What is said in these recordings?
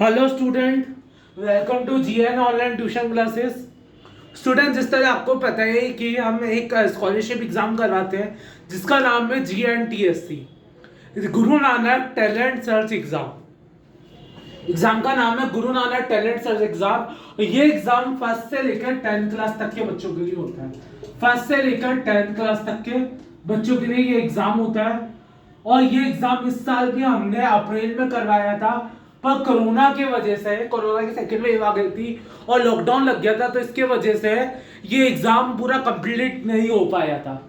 Hello student, welcome to GN online tuition classes. Student, जिस तरह आपको पता है कि हम एक स्कॉलरशिप एग्जाम करवाते हैं जिसका नाम है GNTSC, Guru Nanak talent search exam. Exam का नाम है Guru Nanak talent search exam. ये एग्जाम फर्स्ट से लेकर 10th क्लास तक के बच्चों के लिए होता है। फर्स्ट से लेकर 10th क्लास तक के बच्चों के लिए ये एग्जाम होता है। और ये एग्जाम इस साल भी हमने अप्रैल में करवाया था, पर कोरोना की वजह से, कोरोना की सेकेंड वेव आ गई थी और लॉकडाउन लग गया था, तो इसके वजह से ये एग्जाम पूरा कंप्लीट नहीं हो पाया था।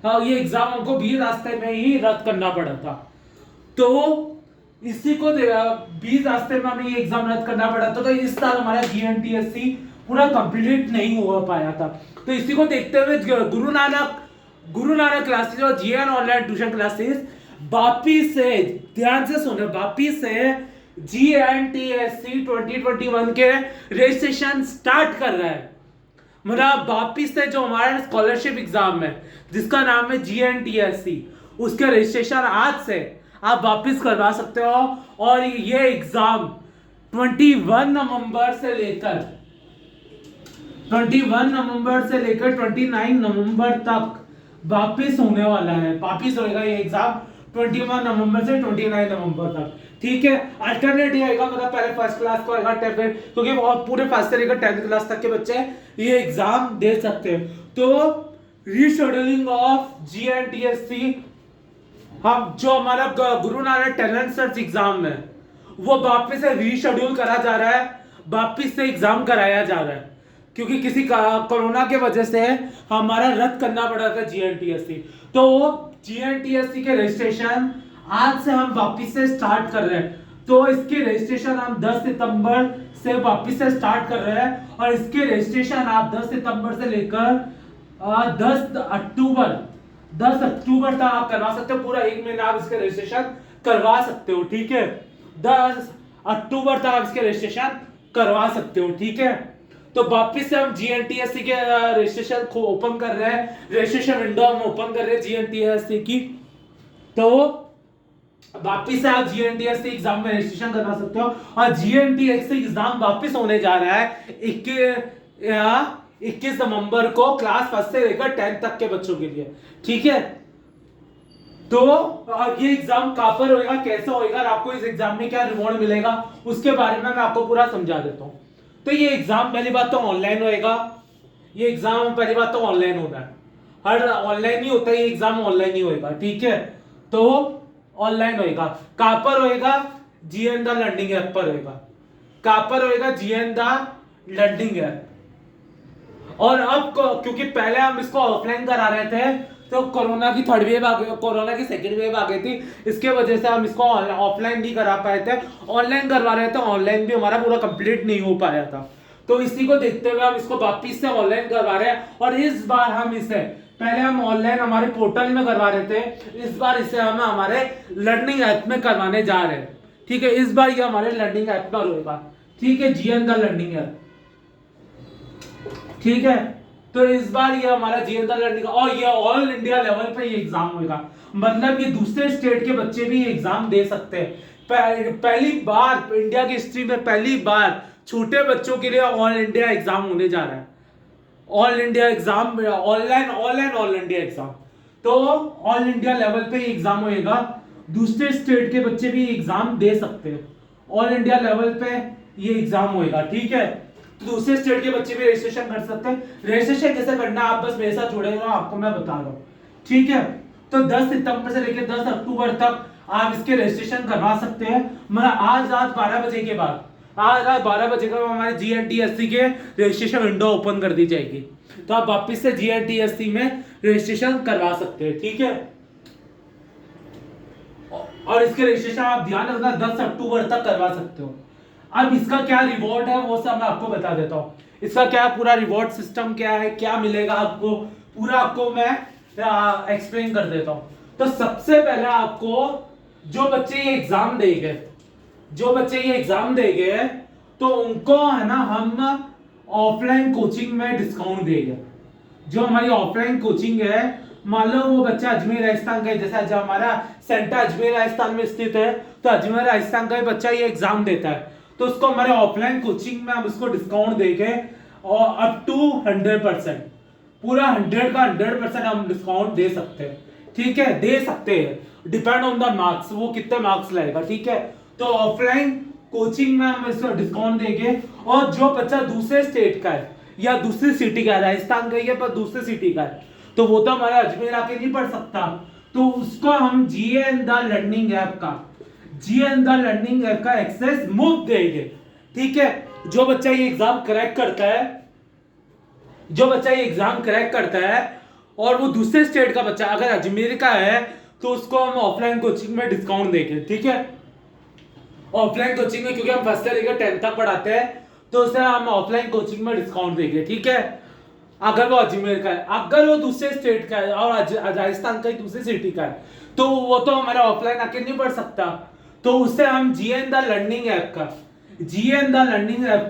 हाँ, ये एग्जाम हमको भी रास्ते में ही रद्द करना पड़ा था। तो इसी को बीच रास्ते में हमें ये एग्जाम रद्द करना पड़ा था, तो इस साल हमारा GNTSC पूरा कंप्लीट नहीं हो पाया था। तो इसी को देखते हुए गुरु नानक क्लासेस और जीएन ऑनलाइन ट्यूशन क्लासेस वापिस से, ध्यान से सुने, वापिस से GNTSC 2021 के रजिस्ट्रेशन स्टार्ट कर रहा है। मतलब वापिस से जो हमारा स्कॉलरशिप एग्जाम है जिसका नाम है GNTSC, उसके रजिस्ट्रेशन आज से आप वापिस करवा सकते हो। और ये एग्जाम 21 नवंबर से लेकर 29 नवंबर तक वापिस होने वाला है। वापिस होएगा ये एग्जाम 21 नवंबर से 29 नवंबर तक। ठीक है, अल्टरनेट ये आएगा, मतलब पहले फर्स्ट क्लास को आएगा, क्योंकि पूरे फर्स्ट से लेकर 10th क्लास तक के बच्चे ये एग्जाम दे सकते हैं। तो रीशेड्यूलिंग ऑफ GNTSC, हम जो हमारा Guru Nanak talent search exam है वो वापस से रीशेड्यूल करा जा रहा है, वापस से एग्जाम कराया जा रहा है, क्योंकि किसी कोरोना के वजह से हमारा रद्द करना पड़ा था GNTSC। तो GNTSC के रजिस्ट्रेशन आज से हम वापस से स्टार्ट कर रहे हैं। तो इसके रजिस्ट्रेशन हम 10 सितंबर से वापस से स्टार्ट कर रहे हैं, और इसके रजिस्ट्रेशन आप 10 सितंबर से लेकर 10 अक्टूबर तक आप करवा सकते हो। पूरा एक महीना आप इसके रजिस्ट्रेशन करवा सकते हो। ठीक है, 10 अक्टूबर तक आप इसके रजिस्ट्रेशन करवा सकते हो। ठीक है, तो वापिस से हम GNTSC के रजिस्ट्रेशन को ओपन कर रहे हैं, रजिस्ट्रेशन विंडो हम ओपन कर रहे हैं GNTSC की। तो वापिस से आप GNTSC एग्जाम में रजिस्ट्रेशन करवा सकते हो। और GNTSC एग्जाम वापिस होने जा रहा है 21 नवंबर को, क्लास फर्स्ट से लेकर 10th तक के बच्चों के लिए। ठीक है, तो ये एग्जाम कहां पर होएगा, कैसे होएगा, और आपको इस एग्जाम में क्या रिवॉर्ड मिलेगा, उसके बारे में मैं आपको पूरा समझा देता हूं। तो ये एग्जाम पहली बात तो ऑनलाइन होएगा। ये एग्जाम पहली बात तो ऑनलाइन होना है, हर ऑनलाइन ही होता है, ये एग्जाम ऑनलाइन ही होएगा। ठीक है, तो ऑनलाइन होएगा। कहां पर होएगा? GN द लर्निंग ऐप पर होएगा। कहां पर होएगा? GN the learning app. और अब क्योंकि पहले हम इसको ऑफलाइन करा रहे थे, तो कोरोना की थर्ड वेव आ गई, कोरोना की सेकेंड वेव आ गई थी, इसके वजह से हम इसको ऑफलाइन नहीं करा पाए थे, ऑनलाइन करवा रहे थे। ऑनलाइन भी हमारा पूरा कंप्लीट नहीं हो पाया था, तो इसी को देखते हुए हम इसको वापिस से ऑनलाइन करवा रहे हैं। और इस बार हम इसे, पहले हम ऑनलाइन हमारे पोर्टल में करवा रहे थे, इस बार इसे हम हमारे लर्निंग ऐप में करवाने जा रहे हैं। ठीक है, इस बार ये हमारे लर्निंग ऐप पर होगा। ठीक है, GN का लर्निंग ऐप। ठीक है, तो इस बार ये हमारा GN का लर्निंग, और ये ऑल इंडिया लेवल पे ये एग्जाम होगा, मतलब ये दूसरे स्टेट के बच्चे भी ये एग्जाम दे सकते हैं। पहली बार इंडिया की हिस्ट्री में, पहली बार छोटे बच्चों के लिए ऑल इंडिया एग्जाम होने जा रहा है। All India exam, online all India exam. तो ऑल इंडिया लेवल पे एग्जाम होएगा, दूसरे स्टेट के बच्चे भी एग्जाम दे सकते हैं। ऑल इंडिया लेवल पे ये एग्जाम होएगा। ठीक है, तो दूसरे स्टेट के बच्चे भी रजिस्ट्रेशन कर सकते हैं। रजिस्ट्रेशन कैसे करना है, आप बस मेरे साथ जुड़े रहो, आपको मैं बता रहा हूँ। ठीक है, तो 10 सितंबर से लेकर 10 अक्टूबर तक आप इसके रजिस्ट्रेशन करवा सकते हैं। मतलब आज रात 12 बजे के बाद, आज रात 12 बजे का हमारे GNTSC के रजिस्ट्रेशन विंडो ओपन कर दी जाएगी, तो आप वापस से GNTSC में रजिस्ट्रेशन करवा सकते हैं। ठीक है, और इसके रजिस्ट्रेशन आप ध्यान रखना 10 अक्टूबर तक करवा सकते हो। अब इसका क्या रिवॉर्ड है वो सब मैं आपको बता देता हूँ। इसका क्या पूरा रिवॉर्ड सिस्टम क्या है, क्या मिलेगा आपको, पूरा आपको मैं एक्सप्लेन कर देता हूँ। तो सबसे पहले आपको जो बच्चे ये एग्जाम देंगे, तो उनको है ना हम ऑफलाइन कोचिंग में डिस्काउंट देंगे। जो हमारी ऑफलाइन कोचिंग है, मान लो वो बच्चा अजमेर राजस्थान का है, जैसा जो हमारा सेंटर अजमेर राजस्थान में स्थित है, तो अजमेर राजस्थान का बच्चा ये एग्जाम देता है, तो उसको हमारे ऑफलाइन कोचिंग में हम उसको डिस्काउंट देके और अप टू 100%, पूरा 100 का 100% हम डिस्काउंट दे सकते हैं, ठीक है, दे सकते हैं, डिपेंड ऑन द मार्क्स, वो कितने मार्क्स लाएगा, ठीक है। तो ऑफलाइन कोचिंग में हम इसको डिस्काउंट देंगे, और जो बच्चा दूसरे स्टेट का है या दूसरी सिटी का है, राजस्थान का ही है पर दूसरी सिटी का है, तो वो तो हमारे अजमेर आके नहीं पढ़ सकता, तो उसको हम जीएन द लर्निंग ऐप का एक्सेस मुफ्त देंगे, ठीक है। जो बच्चा ये एग्जाम क्रैक करता है और वो दूसरे स्टेट का बच्चा अगर अजमेर का है, तो उसको हम ऑफलाइन कोचिंग में डिस्काउंट देंगे, ठीक है। ऑफलाइन कोचिंग में क्योंकि हम फर्स्ट से लेकर 10th तक पढ़ाते हैं, तो उसे हम ऑफलाइन कोचिंग में डिस्काउंट देंगे, ठीक है। अगर वो अजमेर का है, अगर वो दूसरे स्टेट का है और राजस्थान का ही दूसरी सिटी का है, तो वो तो हमारा ऑफलाइन आके नहीं पढ़ सकता, तो उससे हम जीएन द लर्निंग ऐप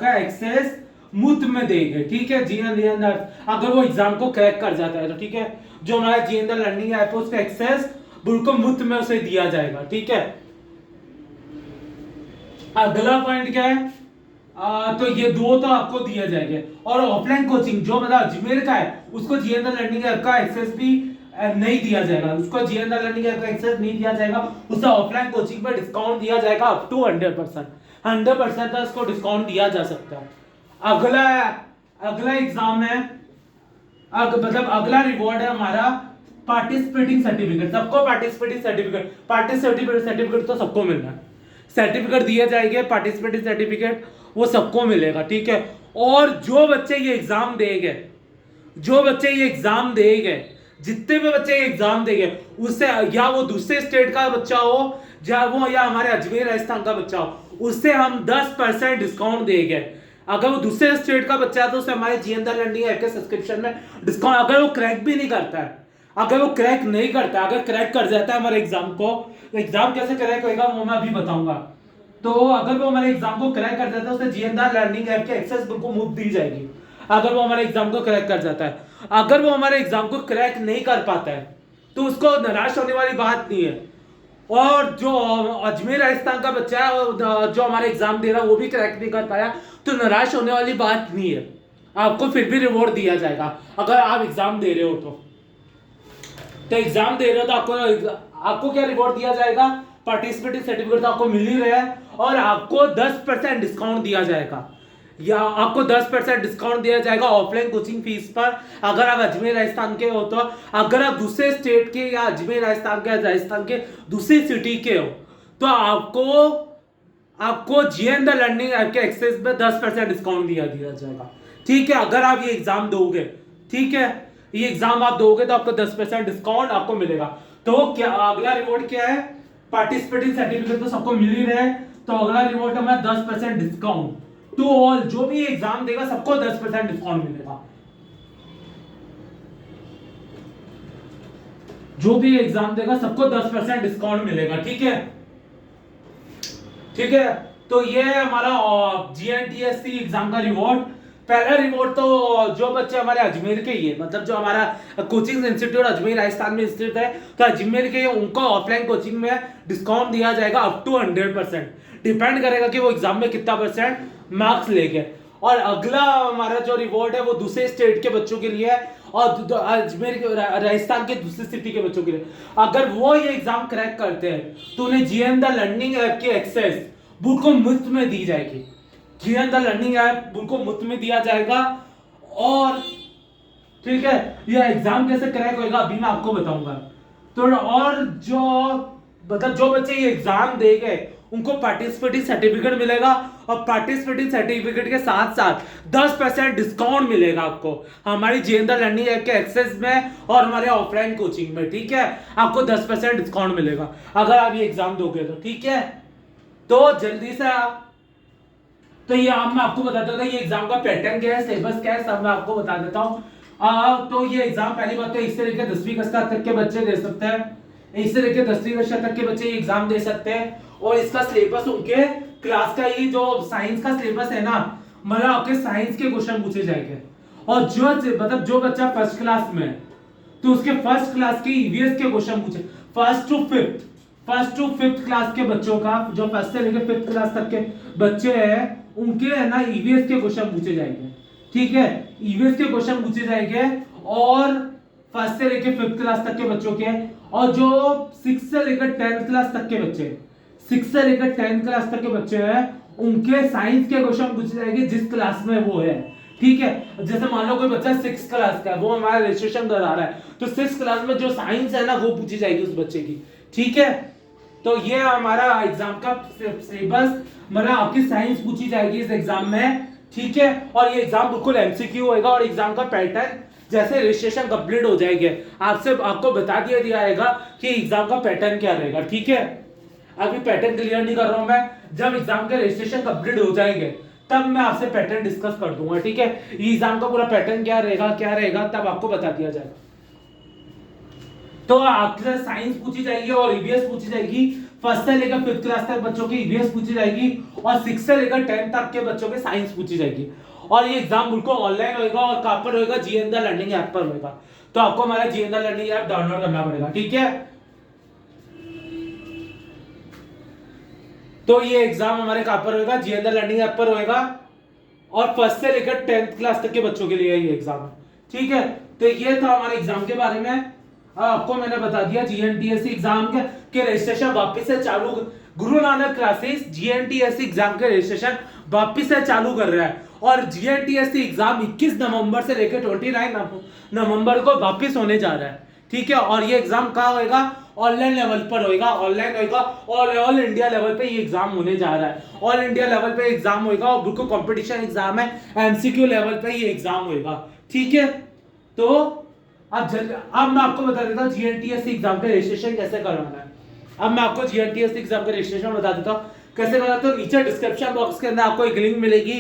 का एक्सेस मुफ्त में देंगे, ठीक है। जीएन अगर वो एग्जाम को क्रैक कर जाता है तो, ठीक है, जो हमारा जीएन द लर्निंग ऐप है उसका एक्सेस बिल्कुल मुफ्त में उसे दिया जाएगा, ठीक है। अगला पॉइंट क्या है, तो ये दो तो आपको दिए जाएंगे, और ऑफलाइन कोचिंग जो मतलब अजमेर का है उसको जीएन द लर्निंग ऐप का एक्सेस भी नहीं दिया जाएगा, उसको जीएन द लर्निंग ऐप का एक्सेस नहीं दिया जाएगा, उसे ऑफलाइन कोचिंग पर डिस्काउंट दिया जाएगा अप टू 100% तक उसको डिस्काउंट दिया जा सकता है। अगला एग्जाम है, मतलब अगला रिवॉर्ड है हमारा पार्टिसिपेटिंग सर्टिफिकेट। सबको पार्टिसिपेटिंग सर्टिफिकेट तो सबको मिलना है, सर्टिफिकेट दिए जाएंगे, पार्टिसिपेटिंग सर्टिफिकेट वो सबको मिलेगा, ठीक है। और जो बच्चे ये एग्जाम देंगे, जितने भी बच्चे ये एग्जाम देंगे, उससे या वो दूसरे स्टेट का बच्चा हो या हमारे अजमेर राजस्थान का बच्चा हो, उससे हम 10% डिस्काउंट देंगे। अगर वो दूसरे स्टेट का बच्चा है तो उसे हमारे जीएन द लर्निंग ऐप के सब्सक्रिप्शन में डिस्काउंट, अगर वो क्रैक भी नहीं करता है, अगर क्रैक कर जाता है हमारे एग्जाम को, एग्जाम कैसे क्रैक होगा वो मैं अभी बताऊंगा। तो अगर वो हमारे एग्जाम को क्रैक कर जाता है, उसे जीएन द लर्निंग ऐप के एक्सेस बिल्कुल मुफ्त दी जाएगी, अगर वो हमारे एग्जाम को क्रैक कर जाता है। अगर वो हमारे एग्जाम को क्रैक नहीं कर पाता है, तो उसको निराश होने वाली बात नहीं है। और जो अजमेर राजस्थान का बच्चा है जो हमारे एग्जाम दे रहा है वो भी क्रैक नहीं कर पाया, तो निराश होने वाली बात नहीं है, आपको फिर भी रिवॉर्ड दिया जाएगा। अगर आप एग्जाम दे रहे हो तो एग्जाम दे रहे हो तो आपको क्या रिवॉर्ड दिया जाएगा, पार्टिसिपेटिंग सर्टिफिकेट तो आपको मिल ही रहा है, और आपको 10% डिस्काउंट दिया जाएगा, या आपको 10% डिस्काउंट दिया जाएगा ऑफलाइन कोचिंग फीस पर, अगर आप अजमेर राजस्थान के हो तो। अगर आप दूसरे स्टेट के या अजमेर राजस्थान के, राजस्थान के दूसरी सिटी के हो, तो आपको जीएन द लर्निंग ऐप के एक्सेस में 10% डिस्काउंट दिया जाएगा, ठीक है। अगर आप ये एग्जाम दोगे, ठीक है, ये एग्जाम आप दोगे तो आपको 10% डिस्काउंट आपको मिलेगा। तो क्या अगला रिवॉर्ड क्या है, पार्टिसिपेटिंग सर्टिफिकेट तो सबको मिल ही रहा है, तो अगला रिवॉर्ड है हमारा 10% डिस्काउंट टू ऑल, जो भी एग्जाम देगा सबको 10% डिस्काउंट मिलेगा, जो भी एग्जाम देगा सबको 10% डिस्काउंट मिलेगा, ठीक है, ठीक है। तो ये है हमारा जीएनटीएससी एग्जाम का रिवॉर्ड। पहला रिवॉर्ड तो जो बच्चे हमारे अजमेर के ही है, मतलब जो हमारा कोचिंग इंस्टीट्यूट अजमेर राजस्थान में स्थित है, तो अजमेर के उनको ऑफलाइन कोचिंग में डिस्काउंट दिया जाएगा अप टू 100%, डिपेंड करेगा कि वो एग्जाम में कितना % मार्क्स ले गए। और अगला हमारा जो रिवॉर्ड है वो दूसरे स्टेट के बच्चों के लिए है, और अजमेर राजस्थान के दूसरी सिटी के बच्चों के लिए। अगर वो ये एग्जाम क्रैक करते हैं तो उन्हें जीएन द लर्निंग ऐप की एक्सेस बिल्कुल मुफ्त में दी जाएगी, जीएन द लर्निंग ऐप बिल्कुल मुफ्त में दिया जाएगा। और ठीक है, ये एग्जाम कैसे क्रैक होगा अभी मैं आपको बताऊंगा। तो और जो बच्चे ये एग्जाम देंगे उनको पार्टिसिपेटिंग सर्टिफिकेट मिलेगा, और पार्टिसिपेटिंग सर्टिफिकेट के साथ साथ 10% डिस्काउंट मिलेगा आपको हमारी जीएन द लर्निंग ऐप के एक्सेस में और हमारे ऑफलाइन कोचिंग में, ठीक है। आपको 10% डिस्काउंट मिलेगा अगर आप ये एग्जाम दोगे तो, ठीक है। तो जल्दी से तो ये मैं आपको बता देता हूँ ये एग्जाम का पैटर्न क्या है, सिलेबस क्या है, सब मैं आपको बता देता हूँ। तो ये एग्जाम पहली बात तो 1 से लेकर 10वीं कक्षा तक के बच्चे दे सकते हैं, 1 से लेकर 10वीं कक्षा तक के बच्चे ये एग्जाम दे सकते हैं। और इसका सिलेबस उनके क्लास का ही जो साइंस का सिलेबस है ना, मतलब आपके साइंस के क्वेश्चन पूछे जाएंगे। और जो बच्चा फर्स्ट क्लास में है तो उसके फर्स्ट क्लास के ईवीएस के क्वेश्चन पूछे, फर्स्ट टू फिफ्थ क्लास के बच्चों का, जो फर्स्ट से लेकर फिफ्थ क्लास तक के बच्चे हैं, उनके है ना ईवीएस के क्वेश्चन पूछे जाएंगे। ठीक है, ईवीएस के क्वेश्चन पूछे जाएंगे और फर्स्ट से लेकर फिफ्थ क्लास तक के बच्चों के, और जो सिक्स से लेकर 10th क्लास तक के बच्चे, 6 से लेकर 10th क्लास तक के बच्चे हैं, उनके साइंस के क्वेश्चन पूछे जाएंगे जिस क्लास में वो है। ठीक है, जैसे मान लो कोई बच्चा 6th क्लास का है, वो हमारा रजिस्ट्रेशन करा रहा है, तो 6th क्लास में जो साइंस है ना वो पूछी जाएगी उस बच्चे की। ठीक है, तो ये हमारा एग्जाम का सिलेबस, मतलब आपकी साइंस पूछी जाएगी इस एग्जाम में। ठीक है, और ये एग्जाम बिल्कुल एमसीक्यू होएगा, और एग्जाम का पैटर्न जैसे रजिस्ट्रेशन कंप्लीट हो जाएंगे आपको बता दिया जाएगा कि एग्जाम का पैटर्न क्या रहेगा। ठीक है, अभी पैटर्न क्लियर नहीं कर रहा हूं मैं, जब एग्जाम के रजिस्ट्रेशन कंप्लीट हो जाएंगे तब मैं आपसे पैटर्न डिस्कस कर दूंगा। ठीक है, एग्जाम का पूरा पैटर्न क्या रहेगा तब आपको बता दिया जाएगा। तो आपसे साइंस पूछी जाएगी और ईवीएस पूछी जाएगी, फर्स्ट से लेकर फिफ्थ क्लास तक बच्चों की ईवीएस पूछी जाएगी, और 6 से लेकर 10 तक के बच्चों के साइंस पूछी जाएगी। और ये एग्जाम बिल्कुल ऑनलाइन होएगा, और कहां पर होएगा, जीएन द लर्निंग ऐप पर होएगा। तो आपको हमारा GN the learning app download करना पड़ेगा। ठीक है, तो ये एग्जाम हमारे कहां पर होएगा, जीएन द लर्निंग ऐप पर होएगा, और फर्स्ट से लेकर 10th क्लास तक के बच्चों के लिए ये एग्जाम है। ठीक है, तो ये था हमारे एग्जाम के बारे में। आपको मैंने बता दिया जीएनटीएससी एग्जाम के रजिस्ट्रेशन वापस से चालू, गुरु नानक क्लासेस जीएनटीएससी एग्जाम के रजिस्ट्रेशन वापस से चालू कर रहा है, और जीएनटीएससी एग्जाम 21 नवंबर से लेकर 29 नवंबर को वापस होने जा रहा है। ठीक है, और ये एग्जाम कहाँ होएगा, ऑनलाइन लेवल पर होएगा, ऑनलाइन होएगा, और ऑल इंडिया लेवल पे ये एग्जाम होने जा रहा है। ऑल इंडिया लेवल पे एग्जाम होएगा, और बिल्कुल कंपटीशन एग्जाम है, एमसीक्यू लेवल पे ये एग्जाम होएगा। ठीक है, तो अब मैं आपको बता देता हूँ जीएनटीएससी एग्जाम का रजिस्ट्रेशन कैसे करवाना है। अब मैं आपको जीएनटीएससी एग्जाम का रजिस्ट्रेशन बता देता हूँ कैसे करना। तो नीचे डिस्क्रिप्शन बॉक्स के अंदर आपको एक लिंक मिलेगी,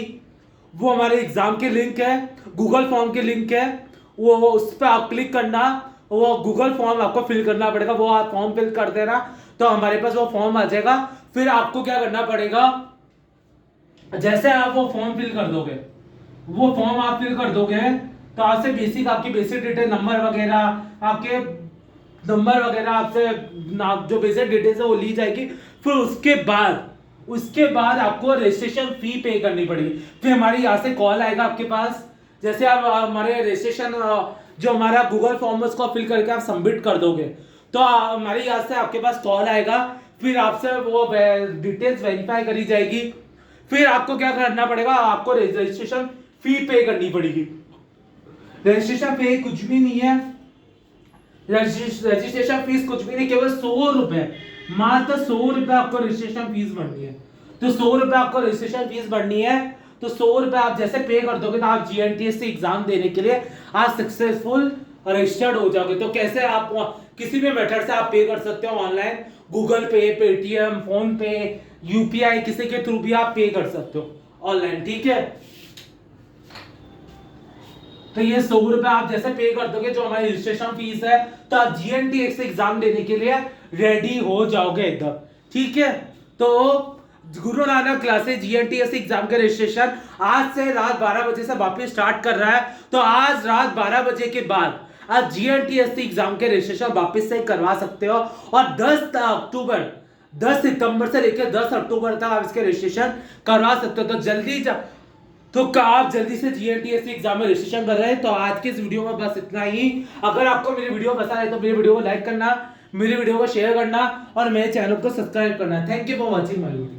वो हमारे एग्जाम के लिंक है, गूगल फॉर्म के लिंक है, वो उस पर आप क्लिक करना, वो गूगल फॉर्म आपको फिल करना पड़ेगा, वो आप फॉर्म फिल कर देना तो हमारे पास वो फॉर्म आ जाएगा। फिर आपको क्या करना पड़ेगा, जैसे आप वो फॉर्म फिल कर दोगे, वो फॉर्म आप फिल कर दोगे तो आपसे बेसिक आपकी बेसिक डिटेल, नंबर वगैरह, आपके नंबर वगैरह आपसे जो बेसिक डिटेल्स है वो ली जाएगी। फिर उसके बाद आपको रजिस्ट्रेशन फी पे करनी पड़ेगी। फिर हमारी यहाँ से कॉल आएगा आपके पास, जैसे आप हमारे रजिस्ट्रेशन जो हमारा गूगल फॉर्म है उसको फिल करके आप सबमिट कर दोगे, तो हमारे यहाँ से आपके पास कॉल आएगा, फिर आपसे वो डिटेल्स वेरीफाई करी जाएगी। फिर आपको क्या करना पड़ेगा, आपको रजिस्ट्रेशन फी पे करनी पड़ेगी। रजिस्ट्रेशन फी कुछ भी नहीं है, रजिस्ट्रेशन फीस कुछ भी नहीं, केवल 100 रुपए, मात्र 100 रुपए आपको रजिस्ट्रेशन फीस भरनी है। तो 100 रुपए आपको रजिस्ट्रेशन फीस भरनी है, तो 100 रुपए आप जैसे पे कर दोगे तो आप जीएनटीएससी एग्जाम देने के लिए आज सक्सेसफुल रजिस्टर्ड हो जाओगे। तो कैसे आप किसी भी मेथड से आप पे कर सकते हो ऑनलाइन, गूगल पे, पेटीएम, फोन पे, यूपीआई, किसी के थ्रू भी आप पे कर सकते हो ऑनलाइन। ठीक है, तो ये 100 रुपए आप जैसे पे कर दोगे जो हमारी रजिस्ट्रेशन फीस है, तो आप जीएनटीएससी एग्जाम देने के लिए रेडी हो जाओगे एकदम। ठीक है, तो गुरु नानक क्लासेस जीएनटीएससी एग्जाम के रजिस्ट्रेशन आज से रात 12 बजे से वापस स्टार्ट कर रहा है। तो आज रात 12 बजे के बाद आप जीएनटीएससी एग्जाम के रजिस्ट्रेशन वापस से करवा सकते हो, और 10 सितंबर से लेकर 10 अक्टूबर तक आप इसके रजिस्ट्रेशन करवा सकते हो। तो आप जल्दी से जीएनटीएससी एग्जाम में रजिस्ट्रेशन कर रहे हैं। तो आज के इस वीडियो में बस इतना ही। अगर आपको मेरी वीडियो पसंद आए तो मेरी वीडियो को लाइक करना, मेरी वीडियो को शेयर करना, और मेरे चैनल को सब्सक्राइब करना। Thank you for watching my video.